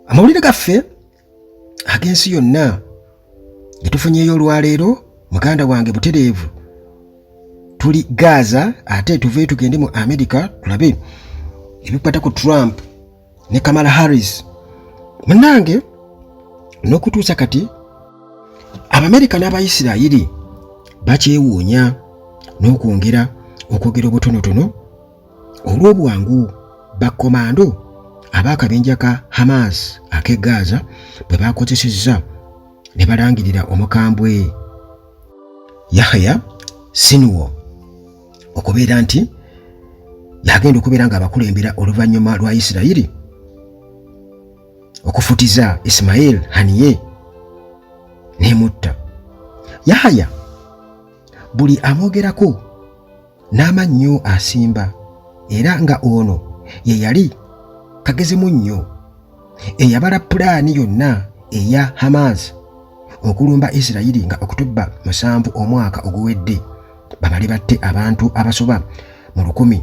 Amawulire gaffe ag'ensi yonna ge tufunyeeyo olwaleero, muganda wange butereevu, tuli Gaza ate tuve tugende mu America tulabe ebikwata ku Trump ne Kamala Harris. Munnange n'okutuusa kati Abamerika n'Abayisirayiri bakyewuunya n'okwongera okwogera obutonotono olw'obwangu bakkomando ab'akabinja ka Hamas ak'e Gaza bwe bakozesezza ne balangirira omukambwe Yahya Sinwar okubeera nti yagenda okubeera ng'abakulembera oluvannyuma lwa Isirayiri okufutiza Ismail Haniyeh n'emutta. Yahya buli amwogerako n'amannyo asimba, era nga ono ye yali kagezemu nnyo eyabala pulaani yonna eya Hamas okulumba Isirayiri nga Oktoba 7 omwaka oguwedde bamale batte abantu abasoba mu 1,000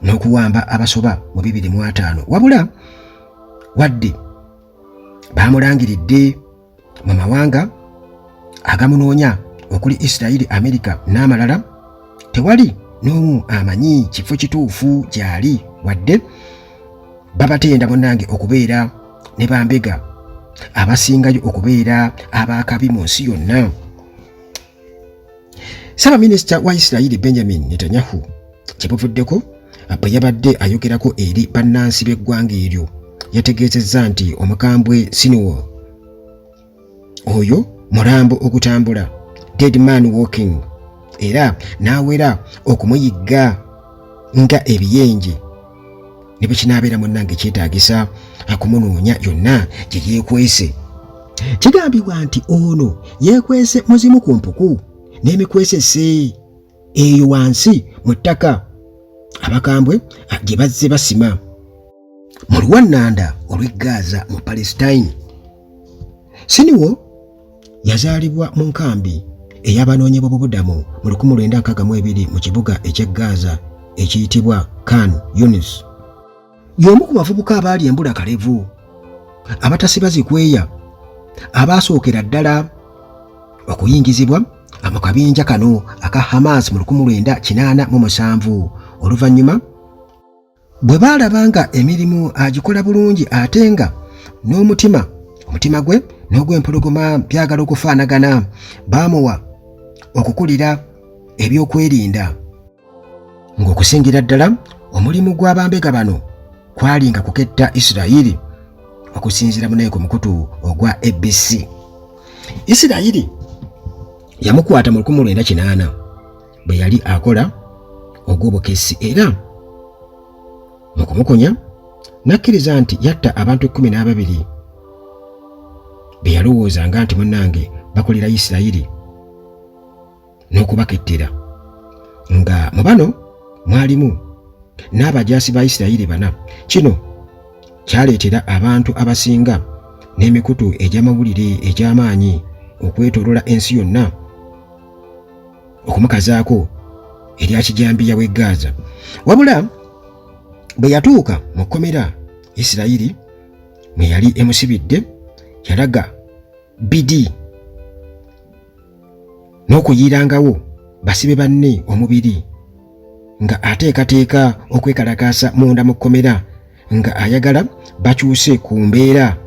n'okuwamba abasoba mu 205, wabula wadde bamulangiridde mu mawanga agamunoonya okuli Isirayiri, Amerika n'amalala, tewali n'omu amanyi kifo kituufu gyali, wadde babatenda munnange okubeera ne bambega abasingayo okubeera abakabi mu nsi yonna. Ssaabaminisita wa Isirayiri Benjamin Netanyahu kyebuvuddeko bwe yabadde ayogerako eri bannansi b'eggwanga eryo yategeezezza nti omukambwe Sinwar oyo mulambo ogutambula, dead man walking, era n'awera okumuyigga nga ebiyenje ne bwe kinaabeera munnange kyetaagisa akumunoonya yonna gye yeekwese. Kigambibwa nti ono yeekwese muzimu ku mpuku n'emikwesese eyo wansi mu ttaka abakambwe gye bazze basima mu luwannanda olw'e Gaza mu Palestine. Sinwar yazaalibwa mu nkambi ey'abanoonyiboobubudamu mu 1962 mu kibuga eky'e Gaza ekiyitibwa Khan Yunis. Y'omu ku bavubuka abaali embula kalevu abatasiba zikweya abaasookera ddala okuyingizibwa mu kabinja kano aka Hamas mu 1987 oluvannyuma bwe baalaba nga emirimu agikola bulungi ate nga n'omutima gwe n'ogw'empologoma byagala okufaanagana, baamuwa okukulira ebyokwerinda ng'okusingira ddala omulimu gw'abambega bano kwali nga kuketta Isirayiri okusinziira munaye ku mukutu ogwa ABC. Isirayiri yamukwata mu 1980 bwe yali akola ogw'obukessi, era mu kumukonya n'akkiriza nti yatta abantu 12 be yalowoozanga nti munnange bakolera Isirayiri n'okubakettera, nga mu bano mwalimu n'abajaasi ba Isirayiri 4. Kino kyaleetera abantu abasinga n'emikutu egy'amawulire egy'amaanyi okwetoolola ensi yonna okumukazaako erya kijambiya w'e Gaza, wabula bwe yatuuka mu kkomera Isirayiri mwe yali emusibidde yalaga bidi n'okuyiirangawo basibe banne omubiri nga ateekateeka okwekalakaasa munda mu kkomera, nga ayagala bakyuse ku mbeera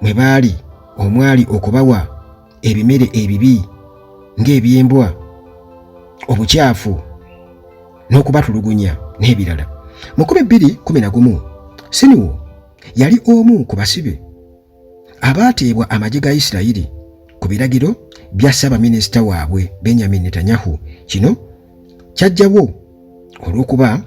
mwe baali omwali okubawa ebimere ebibi ng'ebyembwa, obukyafu n'okubatulugunya n'ebirala. Mu 2011 Sinwar yali omu ku basibe abaateebwa amagye ga Isirayiri ku biragiro bya Ssaabaminisita waabwe Benjamin Netanyahu. Kino kyajjawo olw'okuba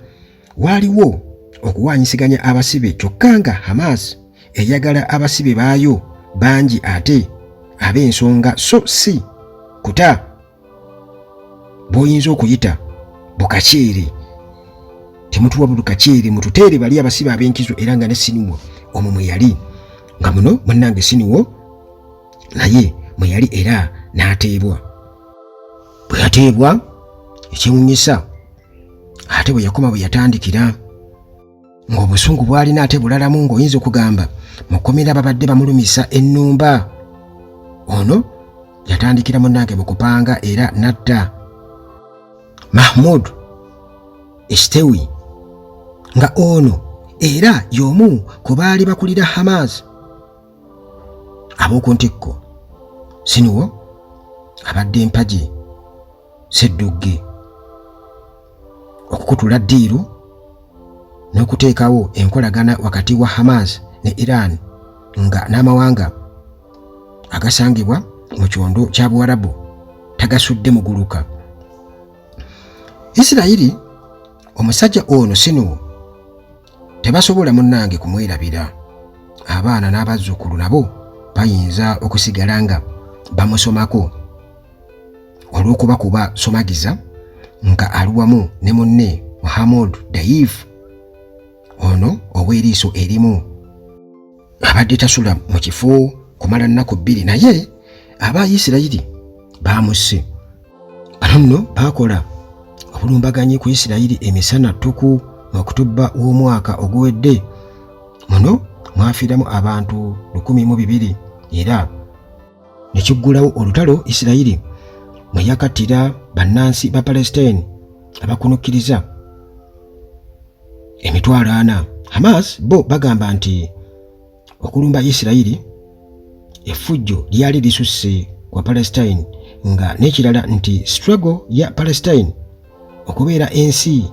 waaliwo okuwanyisiganya abasibe, kyokka nga Hamas eyagala abasibe baayo bangi ate ab'ensonga, so si kuta bw'oyinza okuyita bukaceere. Temutuwa bukaceere, mututeere bali abasibe ab'enkizo, era nga ne Sinwar omwo mwe yali, nga muno munnange Sinwar naye mwe yali era n'ateebwa. Bwe yateebwa ekyewuunyisa ate bwe yakoma bwe yatandikira ng'obusungu bwalina ate bulalamu ng'oyinza okugamba mukomera babadde bamulumisa ennumba. Ono yatandikira munnange mu kupanga era natta Mahmoud Estewi nga ono era y'omu ku baali bakulira Hamas. Ab'oku ntikko Siniwo abadde empagi Sseddugge okukutula ddiiru n'okuteekawo enkolagana wakati wa Hamas ne Iran nga n'amawanga agasangibwa mu kyondo kya Buwarabu tagasudde muguluka. Isirayiri omusajja ono Siniwo tebasobola munnange kumwerabira. Abaana n'abazzukulu nabo bayinza okusigala nga bamusomako olw'okubakuba somagiza nga ali wamu ne munne Muhammad Daif ono ow'eriiso erimu abadde tasula mu kifo kumala nnaku 2 naye Abayisirayiri bamusse. Bano nno bakola obulumbaganyi ku Isirayiri emisana ttuku mu Okutobba w'omwaka oguwedde. Muno mwafiiramu abantu 1200 era ne kiggulawo olutalo Isirayiri mwe yakattira bannansi ba Palestine abakunukkiriza 40,000. Hamas bo bagamba nti okulumba Isirayiri effujjo lyali lisusse kwa Palestine nga n'ekirala nti struggle ya Palestine okubeera ensi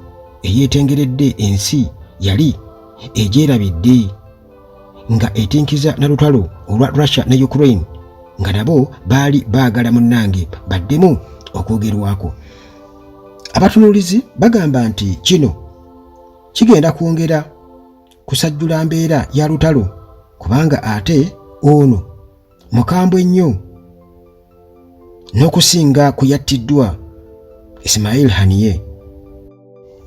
eyeetengeredde ensi yali egyerabidde nga etinkiza na lutalo olwa Russia ne Ukraine nga nabo baali baagala munnange baddemu okwogerwako. Abatunuulizi bagamba nti kino kigenda kwongera kusajjula mbeera ya lutalo kubanga ate ono mukambwe nnyo n'okusinga kuyattiddwa Ismail Haniyeh.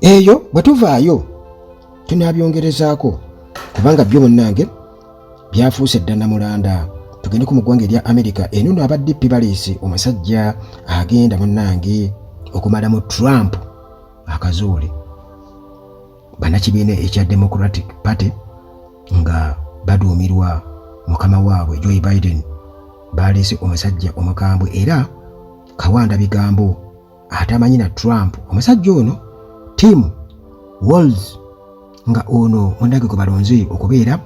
Eyo bwe tuvaayo tunaabyongerezaako kubanga byo munnange byafuuse dda namulanda. Tugende ku muggwanga erya Amerika. Eno nno abadde baleese omusajja agenda munnange okumalamu Trump akazoole. Bannakibiina ekya Democratic Party nga baduumirwa mukama waabwe Joe Biden baleese omusajja omukambwe era kawanda bigambo atamanyi na Trump. Omusajja ono Tim Walz nga ono munnange gwe balonze okubeera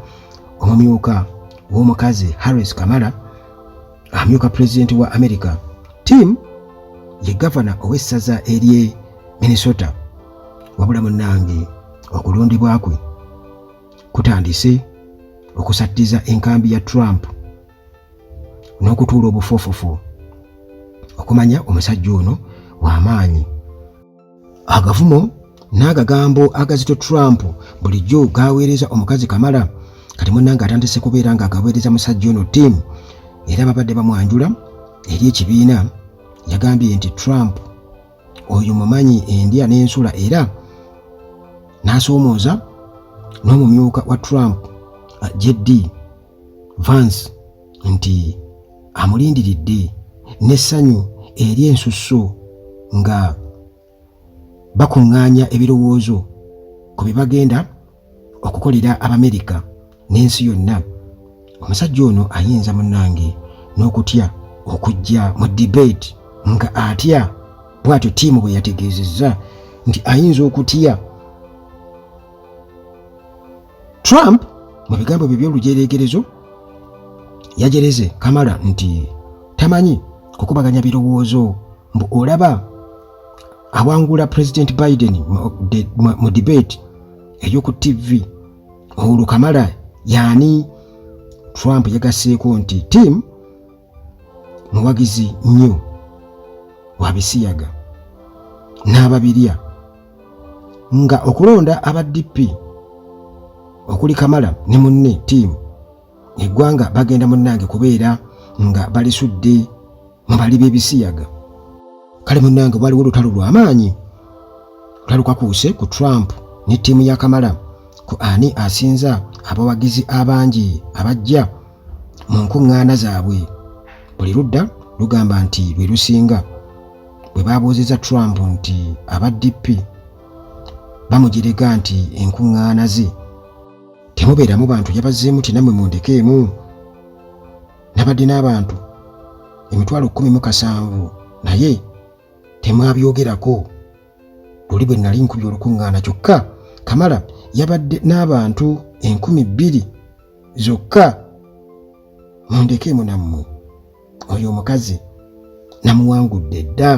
omumyuka w'omukazi Harris Kamala amyuka pulezidenti wa Amerika. Tim ye gavana ow'essaza ery'e Minnesota. Wabula munnange okulondebwa kwe kutandise okusattiza enkambi ya Trump n'okutuula obufofufu okumanya omusajja ono w'amaanyi. Agavumo n'agagambo agazito Trump bulijjo gaweereza omukazi Kamala kati munnange atandise kubeera nga agaweereza musajja ono Tim era babadde bamwanjula eri ekibiina. Yagambye nti Trump oyo mumanyi endya n'ensula era n'asoomooza n'omumyuka wa Trump JD Vance nti amulindiridde n'essanyu eri ensusso nga bakuŋŋaanya ebirowoozo ku bye bagenda okukolera Abamerika n'ensi yonna. Omusajja ono ayinza munnange n'okutya okujja mu debate nga atya bw'atyo ttiimu bwe yategeezezza nti ayinza okutya. Trump mu bigambo bye by'olujeregerezo yajereze Kamala nti tamanyi kukubaganya birowoozo mbu olaba awangula President Biden mu debate ey'oku TV olwo Kamala yaani. Trump yagasseeko nti Tim muwagizi nnyo wa bisiyaga n'ababirya nga okulonda aba DP okuli Kamala ne munne Tim eggwanga bagenda munnange kubeera nga balisudde mu bali b'ebisiyaga. Kale munnange waliwo olutalo lw'amaanyi lutalukakuuse ku Trump ne ttiimu ya Kamala ku ani asinza abawagizi abangi abajja mu nkuŋŋaana zaabwe. Buli ludda lugamba nti lwe lusinga bwe baabuuzizza Trump nti aba DP bamujerega nti enkuŋŋaana ze temubeeramu bantu yabazeemu tinamwe mundekeemu. Nabadde n'abantu 17,000 naye temwabyogerako. Luli bwe nali nkubye olukuŋŋaana kyokka Kamala yabadde n'abantu 2,000 zokka. Mundekeemu nammwe. Oyo omukazi namuwangudde dda.